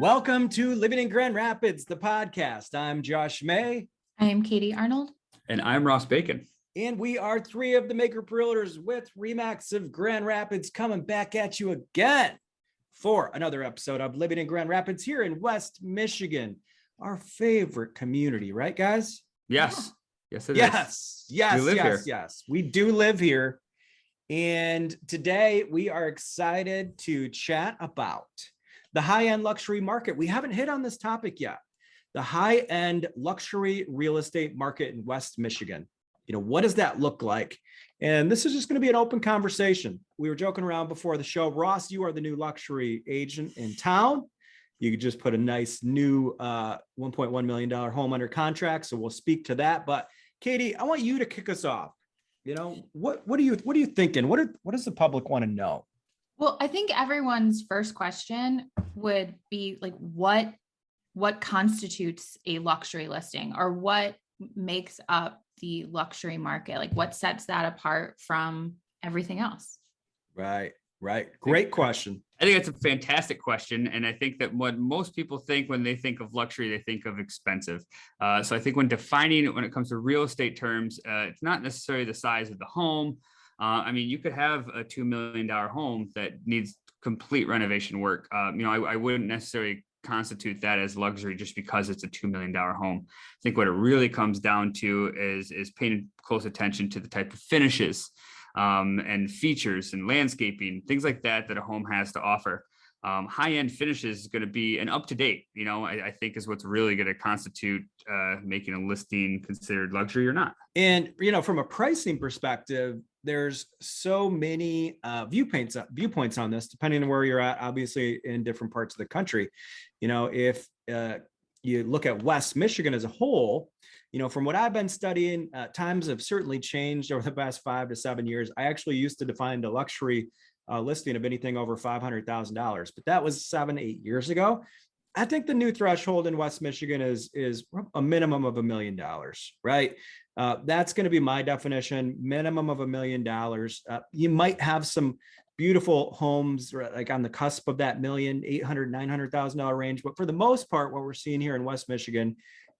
Welcome to Living in Grand Rapids, the podcast. I'm Josh May. I am Katie Arnold. And I'm Ross Bacon. And we are three of the Maker Realtors with Remax of Grand Rapids coming back at you again for another episode of Living in Grand Rapids here in West Michigan, our favorite community, right, guys? Yes. Yes, it is. Yes. Yes. We do live here. And today we are excited to chat about the high-end luxury market. We haven't hit on this topic yet. The high-end luxury real estate market in West Michigan. What does that look like? And this is just going to be an open conversation. We were joking around before the show. Ross, you are the new luxury agent in town. You could just put a nice new $1.1 million home under contract. So we'll speak to that. But Katie, I want you to kick us off. What are you thinking? What does the public want to know? Well, I think everyone's first question would be like, what constitutes a luxury listing, or what makes up the luxury market? Like, what sets that apart from everything else? Right. Great question. I think it's a fantastic question. And I think that what most people think when they think of luxury, they think of expensive. So I think when defining it, when it comes to real estate terms, it's not necessarily the size of the home. You could have a $2 million home that needs complete renovation work. I wouldn't necessarily constitute that as luxury just because it's a $2 million home. I think what it really comes down to is paying close attention to the type of finishes and features and landscaping, things like that a home has to offer. High-end finishes is going to be an up-to-date, I think is what's really going to constitute making a listing considered luxury or not. And, from a pricing perspective, there's so many viewpoints on this, depending on where you're at, obviously in different parts of the country. If you look at West Michigan as a whole, from what I've been studying, times have certainly changed over the past 5 to 7 years. I actually used to define the luxury listing of anything over $500,000, but that was 7-8 years ago. I think the new threshold in West Michigan is a minimum of $1 million, right? That's going to be my definition, minimum of $1 million. You might have some beautiful homes like on the cusp of that $1,800,000, $900,000 range, but for the most part, what we're seeing here in West Michigan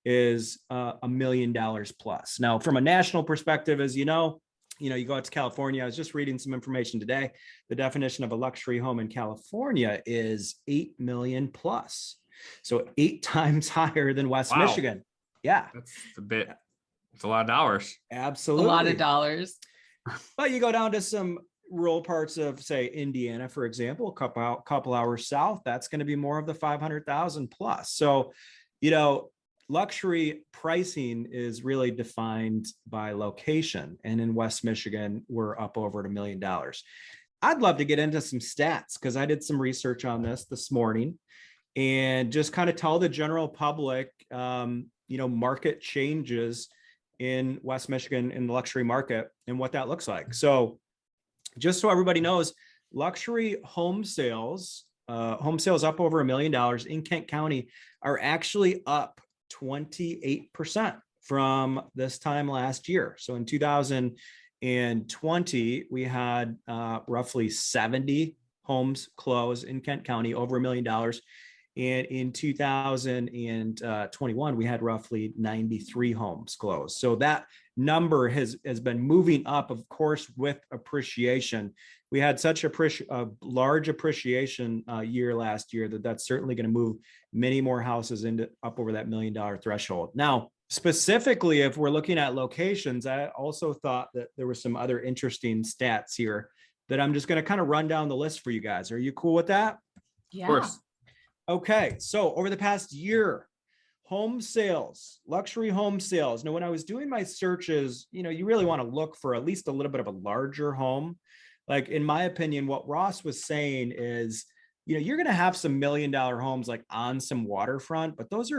is $1 million plus. Now, from a national perspective, as you go out to California. I was just reading some information today. The definition of a luxury home in California is 8 million plus. So 8 times higher than West Michigan. Yeah. It's a lot of dollars. Absolutely. A lot of dollars. But you go down to some rural parts of, say, Indiana, for example, a couple hours south, that's going to be more of the 500,000 plus. So, luxury pricing is really defined by location. And in West Michigan, we're up over $1 million. I'd love to get into some stats because I did some research on this morning and just kind of tell the general public, market changes in West Michigan in the luxury market and what that looks like. So just so everybody knows, luxury home sales up over $1 million in Kent County are actually up 28% from this time last year. So in 2020, we had roughly 70 homes close in Kent County over $1 million. And in 2021, we had roughly 93 homes closed. So that number has been moving up, of course, with appreciation. We had such a large appreciation year last year that's certainly going to move many more houses up over that $1 million threshold. Now, specifically, if we're looking at locations, I also thought that there were some other interesting stats here that I'm just going to kind of run down the list for you guys. Are you cool with that? Yeah. Of course. Okay, so over the past year, home sales, luxury home sales. Now, when I was doing my searches, you really want to look for at least a little bit of a larger home. Like, in my opinion, what Ross was saying is, you're going to have some $1 million homes like on some waterfront, but those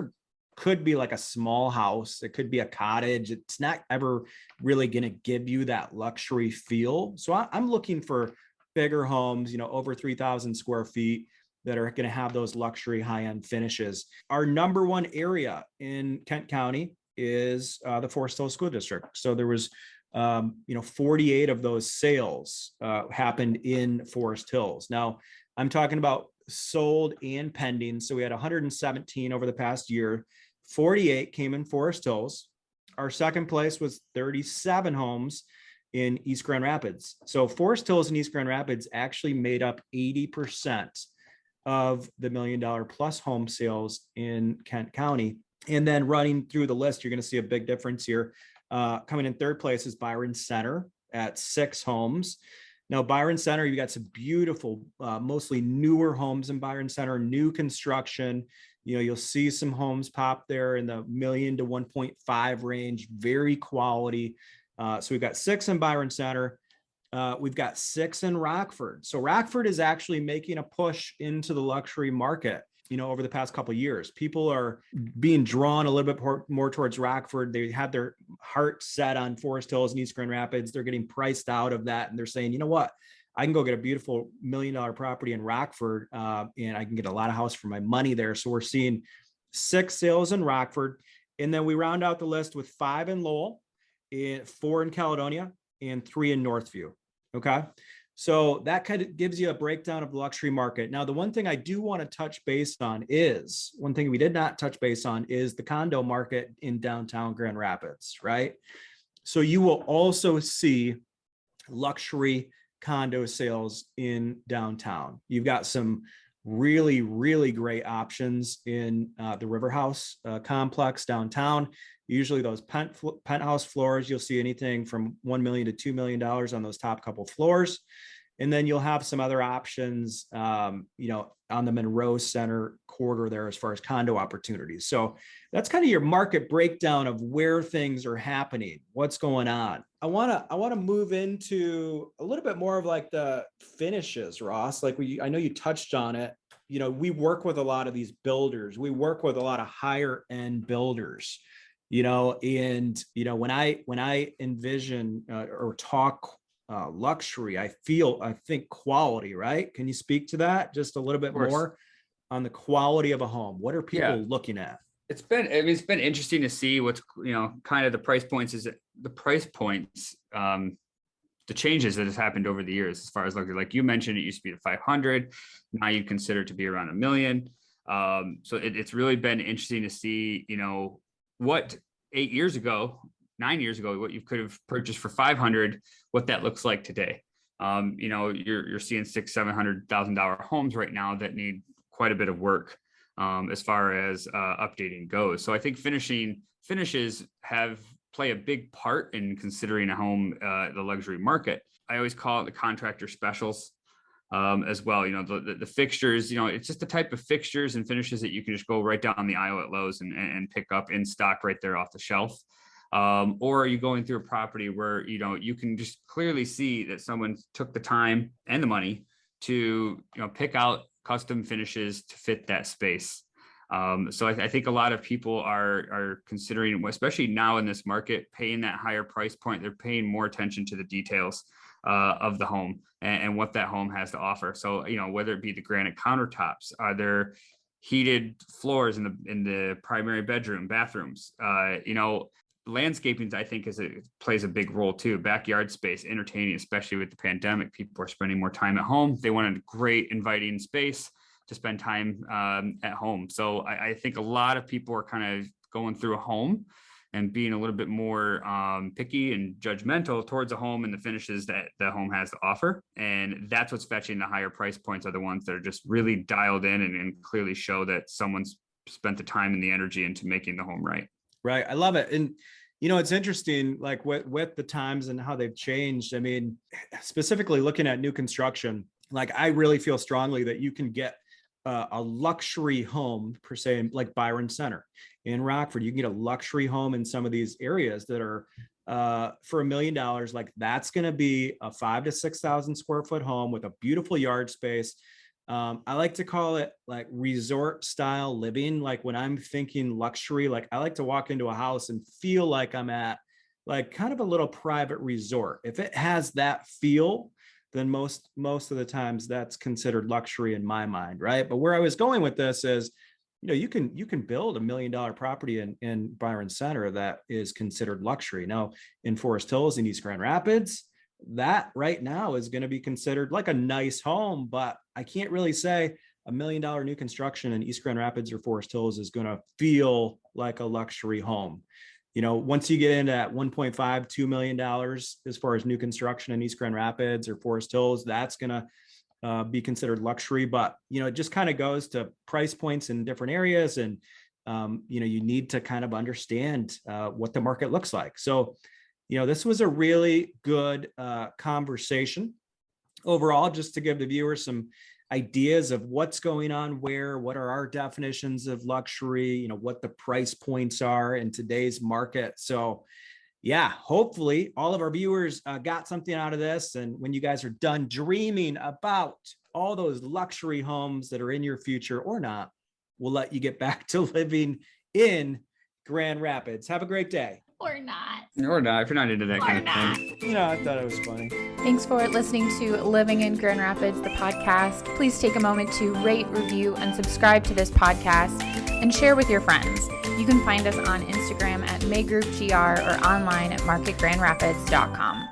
could be like a small house. It could be a cottage. It's not ever really going to give you that luxury feel. So I'm looking for bigger homes, over 3,000 square feet, that are going to have those luxury high-end finishes. Our number one area in Kent County is the Forest Hills School District. So there was 48 of those sales happened in Forest Hills. Now, I'm talking about sold and pending. So we had 117 over the past year. 48 came in Forest Hills. Our second place was 37 homes in East Grand Rapids. So Forest Hills and East Grand Rapids actually made up 80% of the $1 million plus home sales in Kent County. And then running through the list, you're going to see a big difference here. Coming in third place is Byron Center at 6 homes. Now, Byron Center, you got some beautiful, mostly newer homes in Byron Center, new construction. You know, you'll see some homes pop there in the $1 million to 1.5 range, very quality. So we've got 6 in Byron Center. We've got 6 in Rockford. So Rockford is actually making a push into the luxury market. You know, over the past couple of years, people are being drawn a little bit more towards Rockford. They had their heart set on Forest Hills and East Grand Rapids. They're getting priced out of that. And they're saying, you know what, I can go get a beautiful $1 million property in Rockford, and I can get a lot of house for my money there. So we're seeing 6 sales in Rockford. And then we round out the list with 5 in Lowell, 4 in Caledonia, and 3 in Northview. Okay. So that kind of gives you a breakdown of the luxury market. Now, the one thing I do want to touch base on is one thing we did not touch base on is the condo market in downtown Grand Rapids, right? So you will also see luxury condo sales in downtown. You've got some really, really great options in the River House complex downtown. Usually those penthouse floors, you'll see anything from $1 million to $2 million on those top couple floors. And then you'll have some other options, you know, on the Monroe Center quarter there as far as condo opportunities. So that's kind of your market breakdown of where things are happening, what's going on. I want to move into a little bit more of like the finishes, Ross. Like I know you touched on it. You know, we work with a lot of these builders. We work with a lot of higher end builders. You know, and you know, when I envision or talk luxury, I think quality, right? Can you speak to that just a little bit more on the quality of a home? What are people looking at? It's been interesting to see what's, you know, kind of the price points, the changes that has happened over the years as far as luxury. Like you mentioned, it used to be the 500. Now you consider it to be around $1 million. So it's really been interesting to see, you know, what 9 years ago, what you could have purchased for 500, what that looks like today. You know, you're seeing $600,000-$700,000 homes right now that need quite a bit of work as far as updating goes. So I think finishes play a big part in considering a home, the luxury market. I always call it the contractor specials. As well, you know, the fixtures, you know, it's just the type of fixtures and finishes that you can just go right down the aisle at Lowe's and pick up in stock right there off the shelf. Or are you going through a property where, you know, you can just clearly see that someone took the time and the money to, you know, pick out custom finishes to fit that space. So I think a lot of people are considering, especially now in this market, paying that higher price point. They're paying more attention to the details of the home and what that home has to offer. So, you know, whether it be the granite countertops, are there heated floors in the primary bedroom, bathrooms, you know, landscaping, I think plays a big role too. Backyard space, entertaining, especially with the pandemic, people are spending more time at home. They want a great inviting space to spend time at home. So I think a lot of people are kind of going through a home and being a little bit more picky and judgmental towards a home and the finishes that the home has to offer. And that's what's fetching the higher price points, are the ones that are just really dialed in and clearly show that someone's spent the time and the energy into making the home right. Right. I love it. And, you know, it's interesting, like with the times and how they've changed. I mean, specifically looking at new construction, like I really feel strongly that you can get a luxury home per se, like Byron Center in Rockford. You can get a luxury home in some of these areas that are for $1 million. Like that's going to be a 5,000 to 6,000 square foot home with a beautiful yard space. I like to call it like resort style living. Like when I'm thinking luxury, like I like to walk into a house and feel like I'm at like kind of a little private resort. If it has that feel, then most of the times that's considered luxury in my mind, right? But where I was going with this is, you know, you can build $1 million property in Byron Center that is considered luxury. Now in Forest Hills and East Grand Rapids, that right now is going to be considered like a nice home, but I can't really say $1 million new construction in East Grand Rapids or Forest Hills is going to feel like a luxury home. Once you get into that $1.5, $2 million as far as new construction in East Grand Rapids or Forest Hills, that's going to be considered luxury. But, it just kind of goes to price points in different areas. And, you need to kind of understand what the market looks like. So, this was a really good conversation overall, just to give the viewers some ideas of what's going on where, what are our definitions of luxury, what the price points are in today's market. So yeah, hopefully all of our viewers got something out of this. And when you guys are done dreaming about all those luxury homes that are in your future or not, we'll let you get back to living in Grand Rapids. Have a great day. Or not. Or not, if you're not into that kind of thing. I thought it was funny. Thanks for listening to Living in Grand Rapids, the podcast. Please take a moment to rate, review, and subscribe to this podcast and share with your friends. You can find us on Instagram at MayGroupGR or online at marketgrandrapids.com.